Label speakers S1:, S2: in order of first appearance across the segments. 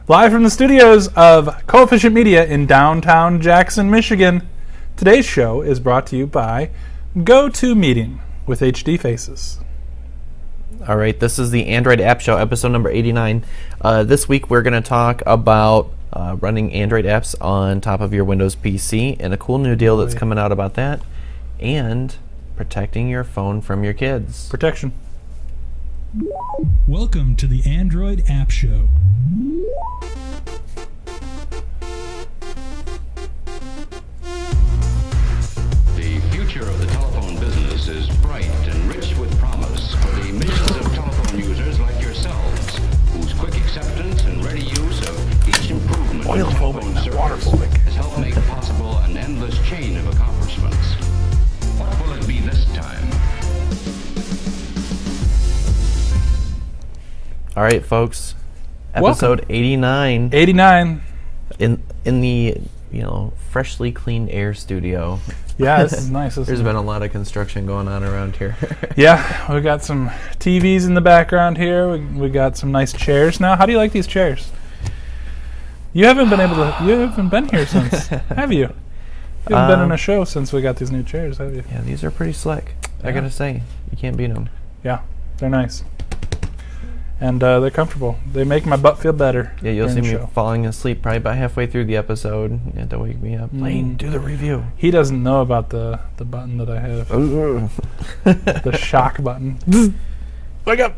S1: Live from the studios of Coefficient Media in downtown Jackson, Michigan. Today's show is brought to you by GoToMeeting with HD Faces.
S2: All right, this is the Android App Show, episode number 89. This week we're going to talk about running Android apps on top of your Windows PC and a cool new deal that's coming out about that, and protecting your phone from your kids.
S1: Protection.
S3: Welcome to the Android App Show.
S4: The future of the telephone business is bright and rich with promise for the millions of telephone users like yourselves, whose quick acceptance and ready use of each improvement in telephone service has helped make possible an endless chain of accomplishments. What will it be this time?
S2: All right, folks. Episode 89.
S1: 89.
S2: In the freshly cleaned air studio.
S1: Yeah, this is nice.
S2: There's been a lot of construction going on around here.
S1: Yeah, we got some TVs in the background here. We got some nice chairs now. How do you like these chairs? You haven't been here since, have you? You haven't been in a show since we got these new chairs, have you?
S2: Yeah, these are pretty slick. I gotta say, you can't beat them.
S1: Yeah, they're nice. And they're comfortable. They make my butt feel better.
S2: Yeah, you'll see
S1: during the
S2: me
S1: show.
S2: falling asleep probably about halfway through the episode. You have to wake me up. Lane, do the review.
S1: He doesn't know about the button that I have. The shock button. Wake up!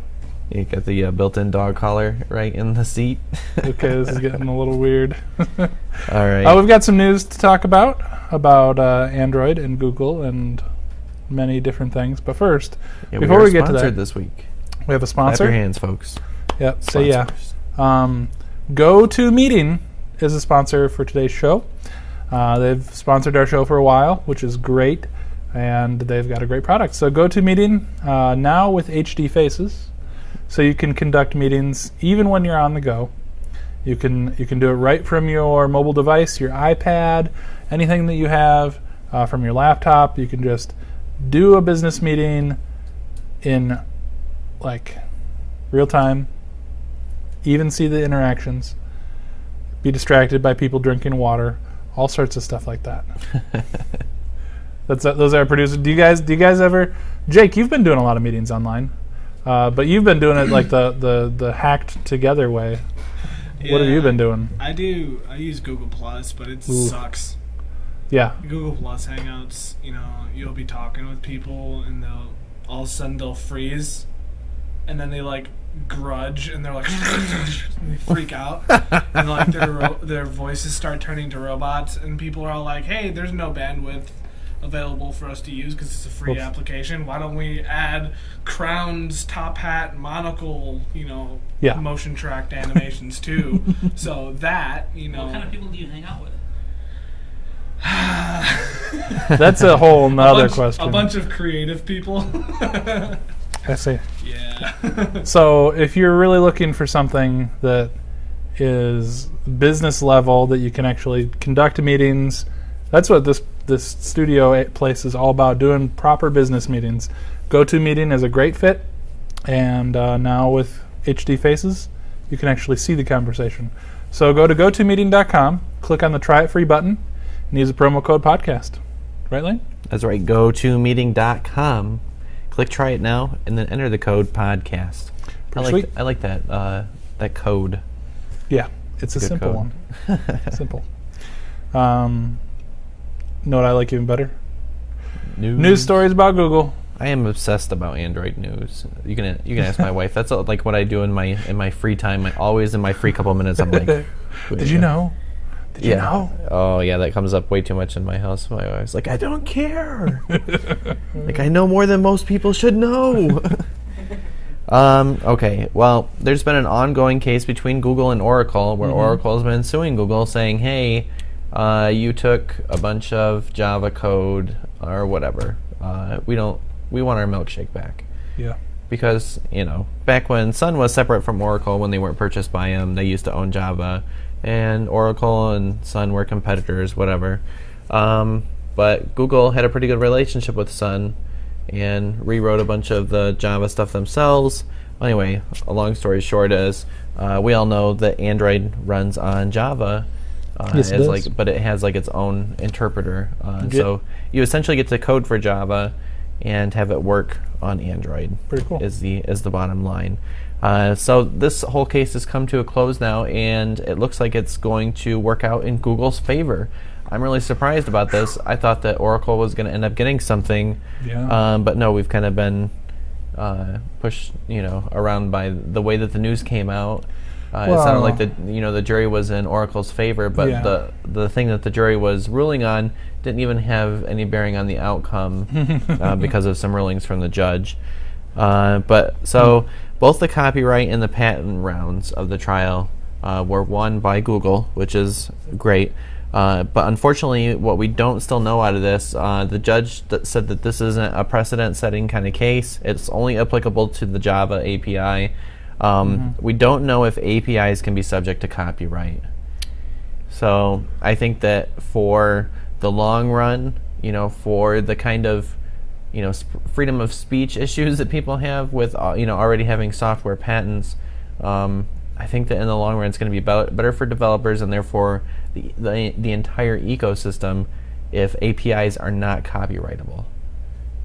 S2: You got the built-in dog collar right in the seat.
S1: Okay, this is getting a little weird.
S2: All right.
S1: We've got some news to talk about Android and Google and many different things. But first, before we get to that,
S2: this week.
S1: We have a sponsor.
S2: Clap your hands, folks.
S1: Yep. Say yeah.
S2: Sponsors.
S1: GoToMeeting is a sponsor for today's show. They've sponsored our show for a while, which is great, and they've got a great product. So GoToMeeting now with HD Faces, so you can conduct meetings even when you're on the go. You can do it right from your mobile device, your iPad, anything that you have from your laptop. You can just do a business meeting in like real time, even see the interactions, be distracted by people drinking water, all sorts of stuff like that. Those are producers. Do you guys ever? Jake, you've been doing a lot of meetings online, but you've been doing it like the hacked together way.
S5: Yeah,
S1: what have you been doing?
S5: I use Google Plus, but it sucks.
S1: Yeah.
S5: Google Plus Hangouts, you'll be talking with people and all of a sudden they'll freeze, and then they like grudge and they're like and they freak out and like their voices start turning to robots, and people are all like, hey, there's no bandwidth available for us to use because it's a free application. Why don't we add crowns, top hat, monocle, motion tracked animations too? So that,
S6: What kind of people do you hang out with?
S1: That's a whole nother question.
S5: A bunch of creative people.
S1: I see.
S5: Yeah.
S1: So if you're really looking for something that is business level, that you can actually conduct meetings, that's what this studio place is all about, doing proper business meetings. GoToMeeting is a great fit, and now with HD Faces, you can actually see the conversation. So go to GoToMeeting.com, click on the Try It Free button, and use the promo code podcast. Right, Lane?
S2: That's right. GoToMeeting.com. Click Try It Now, and then enter the code podcast.
S1: Sweet.
S2: I like that code.
S1: Yeah, it's a
S2: Good
S1: simple
S2: code.
S1: one. Simple. Know what I like even better? News stories about Google.
S2: I am obsessed about Android news. You can ask my wife. That's like what I do in my free time. Always in my free couple minutes, I'm like,
S1: Did you know? Did you know?
S2: Oh yeah, that comes up way too much in my house. My wife's like, I don't care. Like, I know more than most people should know. Okay, well, there's been an ongoing case between Google and Oracle where Oracle has been suing Google, saying, hey, you took a bunch of Java code or whatever. We want our milkshake back.
S1: Yeah.
S2: Because, back when Sun was separate from Oracle, when they weren't purchased by them, they used to own Java, and Oracle and Sun were competitors, whatever. But Google had a pretty good relationship with Sun and rewrote a bunch of the Java stuff themselves, Anyway, a long story short is we all know that Android runs on Java.
S1: Yes, it does.
S2: But it has like its own interpreter.
S1: Yep.
S2: So you essentially get to code for Java and have it work on Android.
S1: Pretty cool.
S2: Is the bottom line. So this whole case has come to a close now, and it looks like it's going to work out in Google's favor. I'm really surprised about this. I thought that Oracle was going to end up getting something,
S1: Yeah.
S2: but no, we've kind of been pushed, around by the way that the news came out. It sounded like the jury was in Oracle's favor, but
S1: Yeah.
S2: the thing that the jury was ruling on didn't even have any bearing on the outcome because of some rulings from the judge. Both the copyright and the patent rounds of the trial were won by Google, which is great. But unfortunately, what we don't still know out of this, the judge said that this isn't a precedent-setting kind of case. It's only applicable to the Java API. We don't know if APIs can be subject to copyright. So I think that for the long run, for the kind of freedom of speech issues that people have with already having software patents, I think that in the long run it's going to be better for developers and therefore the entire ecosystem if APIs are not copyrightable.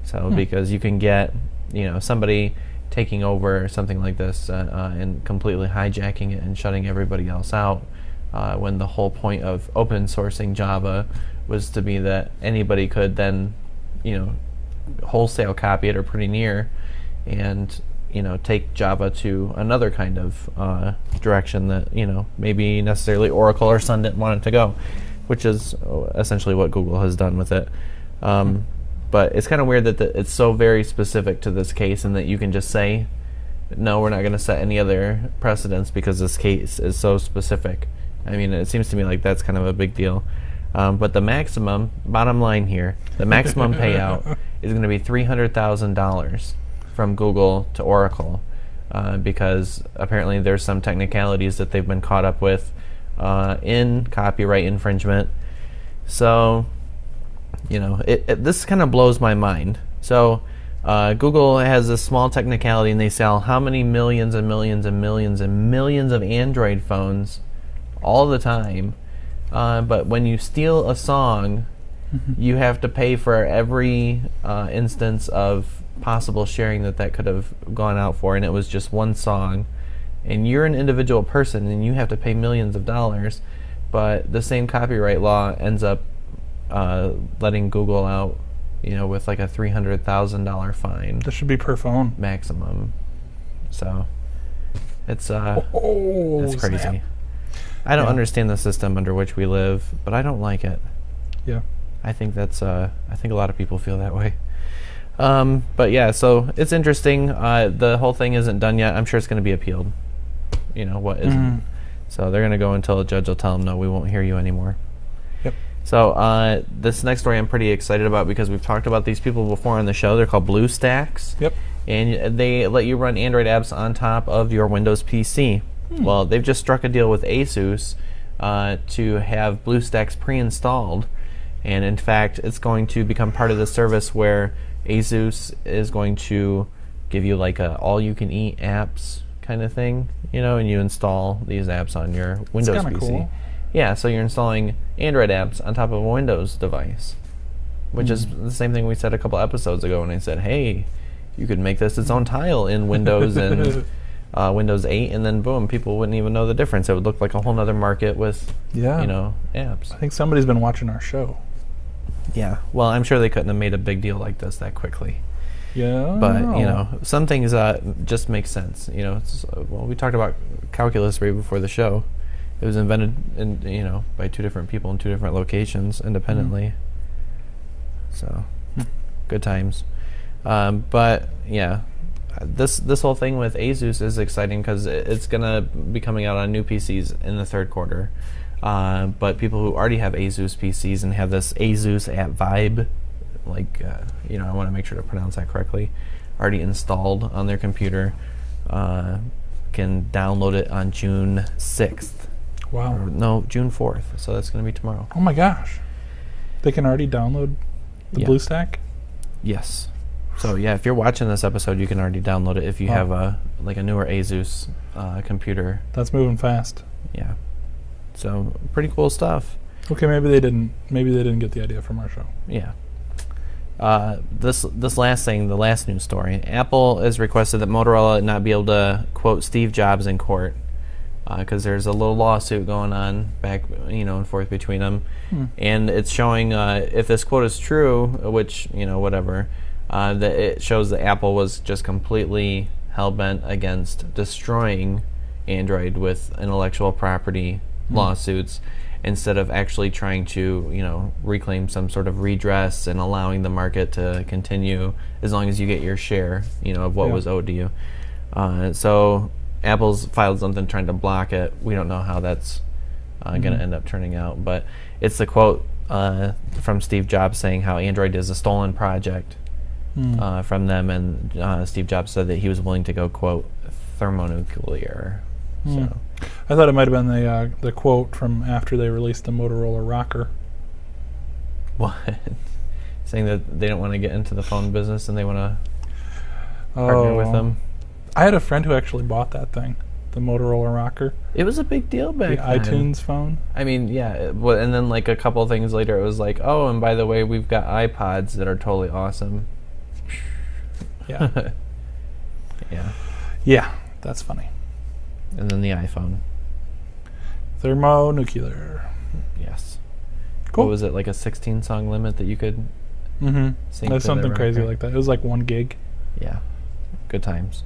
S2: So because you can get somebody taking over something like this and completely hijacking it and shutting everybody else out, when the whole point of open sourcing Java was to be that anybody could then wholesale copy it or pretty near and take Java to another kind of direction that maybe necessarily Oracle or Sun didn't want it to go, which is essentially what Google has done with it. But it's kind of weird that it's so very specific to this case and that you can just say, no, we're not going to set any other precedents because this case is so specific. I mean, it seems to me like that's kind of a big deal. But the bottom line here, the maximum payout is going to be $300,000 from Google to Oracle because apparently there's some technicalities that they've been caught up with in copyright infringement. So, this kind of blows my mind. So, Google has a small technicality and they sell how many millions and millions and millions and millions of Android phones all the time. But when you steal a song, you have to pay for every instance of possible sharing that could have gone out for, and it was just one song. And you're an individual person, and you have to pay millions of dollars, but the same copyright law ends up letting Google out, with like a $300,000 fine.
S1: This should be per phone.
S2: Maximum. So, it's
S1: it's
S2: crazy.
S1: Snap.
S2: I don't understand the system under which we live, but I don't like it.
S1: Yeah.
S2: I think that's. I think a lot of people feel that way. But yeah, so it's interesting. The whole thing isn't done yet. I'm sure it's going to be appealed. What isn't. So they're going to go until a judge will tell them, no, we won't hear you anymore.
S1: Yep.
S2: So this next story I'm pretty excited about because we've talked about these people before on the show. They're called BlueStacks.
S1: Yep.
S2: And they let you run Android apps on top of your Windows PC. Well, they've just struck a deal with ASUS to have BlueStacks pre-installed, and in fact, it's going to become part of the service where ASUS is going to give you like a all-you-can-eat apps kind of thing, and you install these apps on your Windows PC.
S1: Cool.
S2: Yeah, so you're installing Android apps on top of a Windows device, which is the same thing we said a couple episodes ago when I said, hey, you could make this its own tile in Windows and Windows 8, and then boom, people wouldn't even know the difference. It would look like a whole nother market with, apps.
S1: I think somebody's been watching our show.
S2: Yeah, well, I'm sure they couldn't have made a big deal like this that quickly.
S1: Yeah.
S2: But, some things just make sense. We talked about calculus right before the show. It was invented, by two different people in two different locations independently. So, good times. But, yeah. This whole thing with ASUS is exciting because it's going to be coming out on new PCs in the third quarter. But people who already have ASUS PCs and have this ASUS App Vibe, I want to make sure to pronounce that correctly, already installed on their computer, can download it on June 6th.
S1: Wow.
S2: No, June 4th. So that's going to be tomorrow.
S1: Oh my gosh. They can already download the BlueStack?
S2: Yes. So yeah, if you're watching this episode, you can already download it if you have a like a newer Asus computer.
S1: That's moving fast.
S2: Yeah. So pretty cool stuff.
S1: Okay, maybe they didn't. Maybe they didn't get the idea from our show.
S2: Yeah. This last thing, the last news story. Apple has requested that Motorola not be able to quote Steve Jobs in court because there's a little lawsuit going on back, and forth between them, and it's showing if this quote is true, which whatever, that it shows that Apple was just completely hell-bent against destroying Android with intellectual property lawsuits, instead of actually trying to, reclaim some sort of redress and allowing the market to continue as long as you get your share, of what was owed to you. So Apple's filed something trying to block it. We don't know how that's going to end up turning out, but it's the quote from Steve Jobs saying how Android is a stolen project from them, and Steve Jobs said that he was willing to go, quote, thermonuclear. So.
S1: I thought it might have been the quote from after they released the Motorola Rocker.
S2: What? Saying that they don't want to get into the phone business and they want to partner with them?
S1: I had a friend who actually bought that thing, the Motorola Rocker.
S2: It was a big deal back
S1: The
S2: then.
S1: iTunes phone.
S2: I mean, yeah. And then like a couple of things later, it was like, oh, and by the way, we've got iPods that are totally awesome.
S1: Yeah.
S2: Yeah.
S1: Yeah, that's funny.
S2: And then the iPhone.
S1: Thermonuclear.
S2: Yes.
S1: Cool.
S2: What was it, like a 16-song limit that you could sing?
S1: That's
S2: to
S1: something
S2: the
S1: crazy
S2: record?
S1: like that. It was like 1 gig.
S2: Yeah. Good times.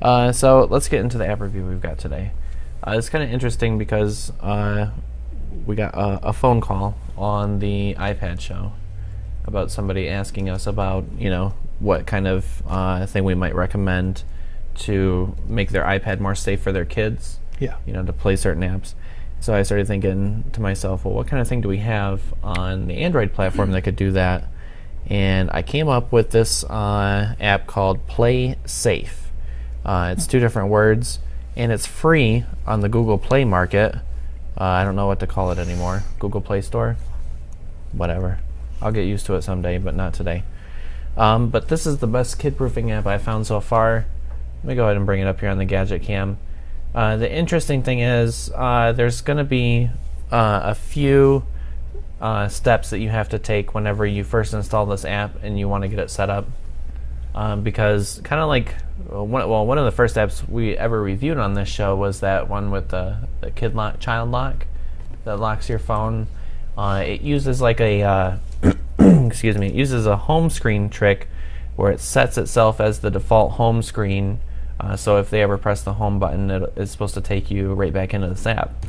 S2: So let's get into the app review we've got today. It's kind of interesting because we got a phone call on the iPad show about somebody asking us about, what kind of thing we might recommend to make their iPad more safe for their kids.
S1: Yeah.
S2: To play certain apps. So I started thinking to myself, well, what kind of thing do we have on the Android platform that could do that? And I came up with this app called Play Safe. It's 2 different words, and it's free on the Google Play Market. I don't know what to call it anymore. Google Play Store? Whatever. I'll get used to it someday, but not today. But this is the best kid-proofing app I've found so far. Let me go ahead and bring it up here on the Gadget Cam. The interesting thing is there's going to be a few steps that you have to take whenever you first install this app and you want to get it set up. Because kind of like one of the first apps we ever reviewed on this show was that one with the child lock that locks your phone. It uses like a excuse me, it uses a home screen trick where it sets itself as the default home screen. So if they ever press the home button, it's supposed to take you right back into this app.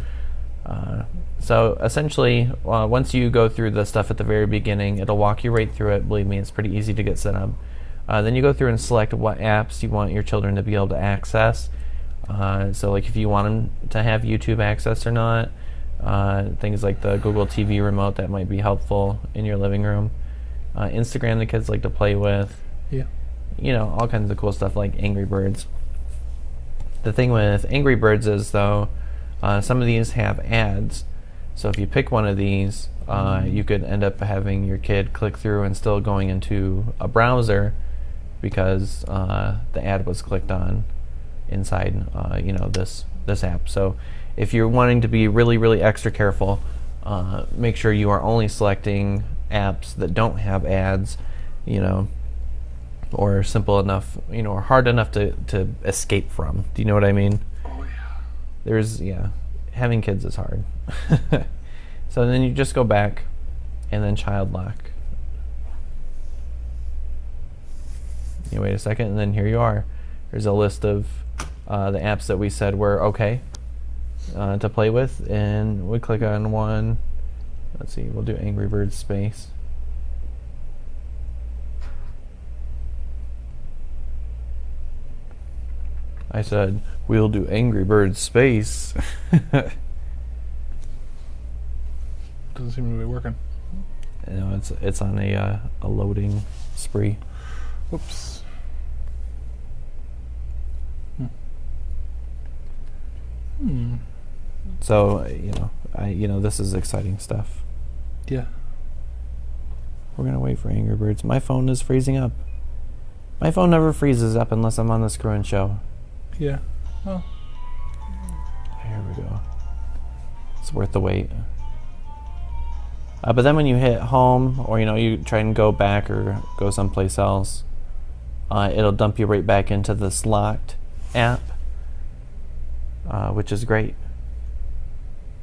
S2: So essentially, once you go through the stuff at the very beginning, it'll walk you right through it. Believe me, it's pretty easy to get set up. Then you go through and select what apps you want your children to be able to access. So like if you want them to have YouTube access or not, things like the Google TV remote that might be helpful in your living room. Instagram the kids like to play with.
S1: Yeah.
S2: All kinds of cool stuff like Angry Birds. The thing with Angry Birds is, though, some of these have ads. So if you pick one of these, you could end up having your kid click through and still going into a browser because the ad was clicked on inside, this app. So if you're wanting to be really, really extra careful, make sure you are only selecting apps that don't have ads, or simple enough, or hard enough to escape from. Do you know what I mean?
S1: Oh, yeah.
S2: Having kids is hard. So then you just go back and then child lock. You wait a second and then here you are. There's a list of the apps that we said were okay to play with, and we click on one. Let's see, we'll do Angry Birds space. I said, we'll do Angry Birds space.
S1: Doesn't seem to be working.
S2: It's on a loading spree.
S1: Whoops.
S2: So this is exciting stuff.
S1: Yeah.
S2: We're gonna wait for Angry Birds. My phone is freezing up. My phone never freezes up unless I'm on the Screw-In Show.
S1: Yeah. Oh.
S2: Here we go. It's worth the wait. But then when you hit home, or you try and go back or go someplace else, it'll dump you right back into this locked app, which is great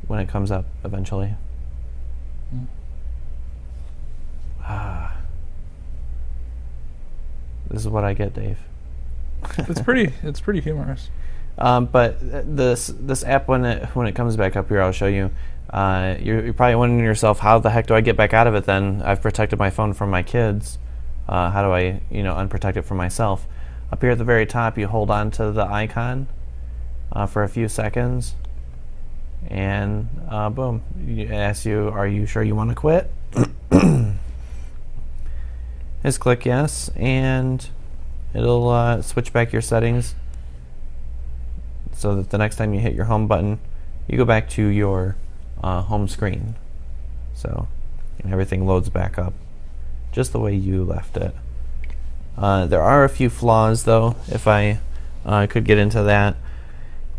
S2: when it comes up eventually. This is what I get, Dave.
S1: It's pretty humorous.
S2: But this app, when it comes back up here, I'll show you. You're probably wondering to yourself, how the heck do I get back out of it then? I've protected my phone from my kids. How do I unprotect it from myself? Up here at the very top, you hold on to the icon for a few seconds, and boom, it asks you, are you sure you want to quit? Just click yes, and it'll switch back your settings so that the next time you hit your home button, you go back to your home screen. So everything loads back up just the way you left it. There are a few flaws, though, if I could get into that.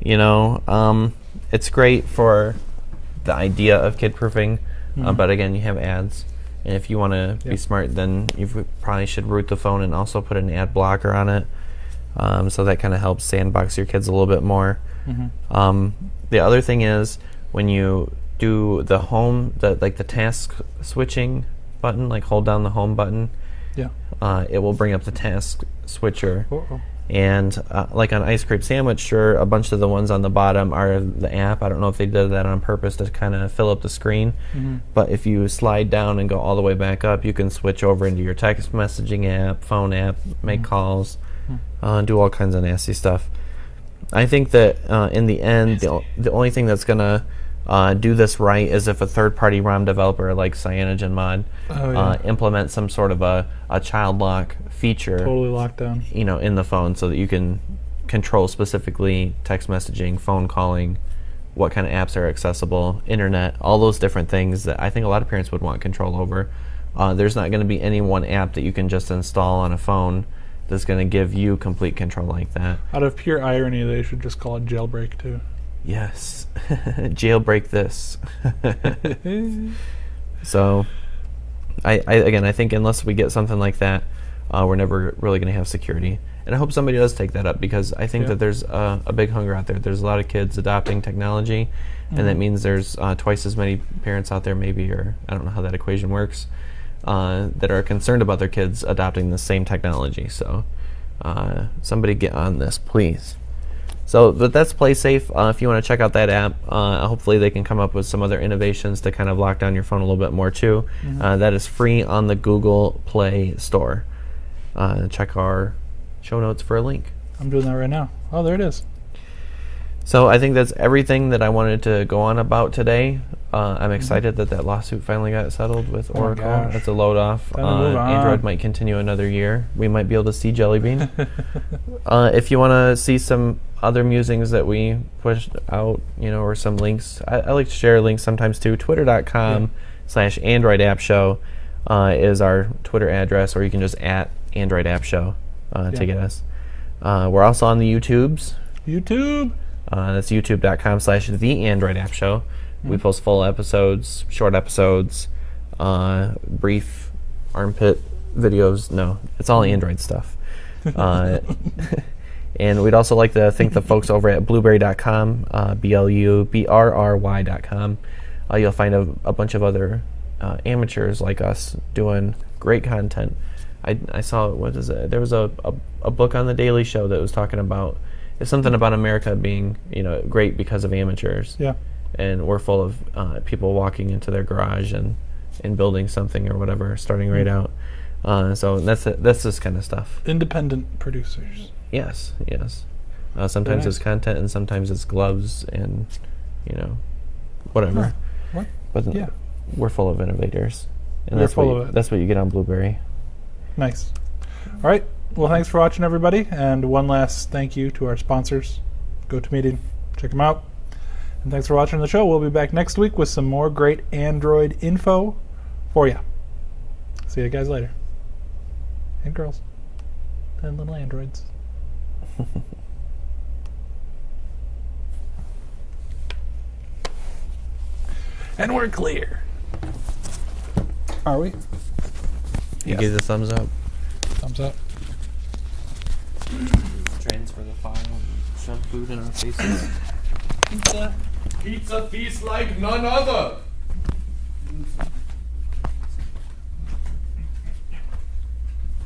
S2: It's great for the idea of kid-proofing, but again, you have ads. And if you want to be smart, then you probably should root the phone and also put an ad blocker on it. So that kind of helps sandbox your kids a little bit more. The other thing is, when you do the home, the task switching button, like hold down the home button, it will bring up the task switcher. And like on Ice Cream Sandwich, sure, a bunch of the ones on the bottom are the app. I don't know if they did that on purpose to kind of fill up the screen. But if you slide down and go all the way back up, you can switch over into your text messaging app, phone app, make calls, do all kinds of nasty stuff. I think that in the end, the only thing that's going to do this right is if a third-party ROM developer like CyanogenMod implements some sort of a child lock feature,
S1: Totally locked down.
S2: in the phone, so that you can control specifically text messaging, phone calling, what kind of apps are accessible, internet, all those different things that I think a lot of parents would want control over. There's not going to be any one app that you can just install on a phone that's going to give you complete control like that.
S1: Out of pure irony, they should just call it jailbreak too.
S2: Yes. Jailbreak this. So, I think unless we get something like that, we're never really going to have security. And I hope somebody does take that up, because I think that there's a big hunger out there. There's a lot of kids adopting technology, and that means there's twice as many parents out there, maybe, or I don't know how that equation works, that are concerned about their kids adopting the same technology. So, somebody get on this, please. So, but that's PlaySafe. If you want to check out that app, hopefully they can come up with some other innovations to kind of lock down your phone a little bit more too. That is free on the Google Play Store. Check our show notes for a link.
S1: I'm doing that right now. Oh, there it is.
S2: So I think that's everything that I wanted to go on about today. I'm excited that lawsuit finally got settled with Oracle.
S1: gosh.
S2: That's a load off.
S1: Time to move on.
S2: Android might continue another year. We might be able to see Jelly Bean. If you want to see some other musings that we pushed out, or some links, I like to share links sometimes too. Twitter.com/Android App Show is our Twitter address, or you can just @Android App Show to get us. We're also on the YouTubes.
S1: YouTube.
S2: That's youtube.com/The Android App Show. We post full episodes, short episodes, brief armpit videos. No, it's all Android stuff. And we'd also like to thank the folks over at blueberry.com, BLUBRRY.com. You'll find a bunch of other amateurs like us doing great content. I saw, what is it? There was a book on the Daily Show that was talking about, it's something about America being, great because of amateurs.
S1: Yeah.
S2: And we're full of people walking into their garage and building something or whatever, starting right out. So that's this kind of stuff.
S1: Independent producers.
S2: Yes. Sometimes it's content, and sometimes it's gloves, and whatever.
S1: What?
S2: But we're full of innovators, and
S1: We're full of it.
S2: That's what you get on Blueberry.
S1: Nice. All right. Well, thanks for watching, everybody. And one last thank you to our sponsors. GoToMeeting. Check them out. And thanks for watching the show. We'll be back next week with some more great Android info for you. See you guys later. And girls. And little androids. And we're clear. Are we?
S2: You give the thumbs up.
S1: Thumbs up.
S2: Transfer the file and shove food in our faces.
S6: Pizza feast like none other.